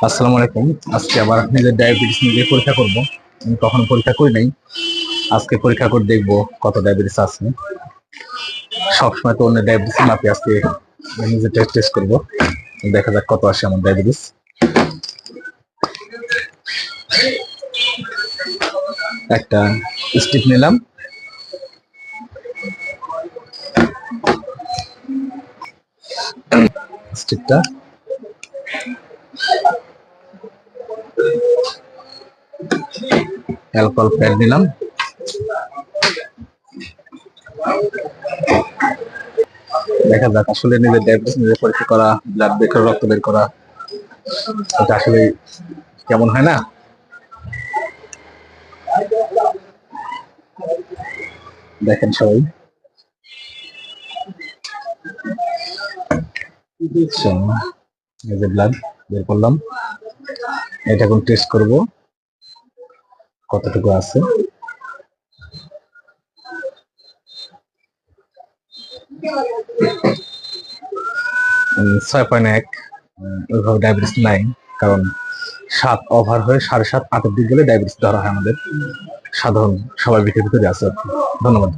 আসসালামু আলাইকুম। আজকে আবার নিজের ডায়াবেটিস নিয়ে পরীক্ষা করব। আমি কখনো পরীক্ষা করি নাই, আজকে পরীক্ষা করে দেখবো কত ডায়াবেটিস আছে। সবসময় তো অন্য ডায়াবেটিস মাপি, আজকে নিজে টেস্ট করবো, দেখা যাক কত আসে আমার ডায়াবেটিস। একটা স্টিক নিলাম, স্টিকটা অ্যালকোহল প্যাড নিলাম, দেখা যাক আসলে নিজের ডায়াবেটিস নিজে পরীক্ষা করা, ব্লাড বের করা, রক্ত বের করা, এটা আসলে কেমন হয় না। দেখেন সবাই, এই যে ব্লাড বের করলাম, এটা এখন টেস্ট করব কতটুকু আছে। 6.1, ওইভাবে ডায়াবেটিস নাই, কারণ 7 ওভার হয়ে 7.5 8-এর দিক গেলে ডায়াবেটিস ধরা হয় আমাদের সাধারণ স্বাভাবিকের ভিতরে আছে। ধন্যবাদ।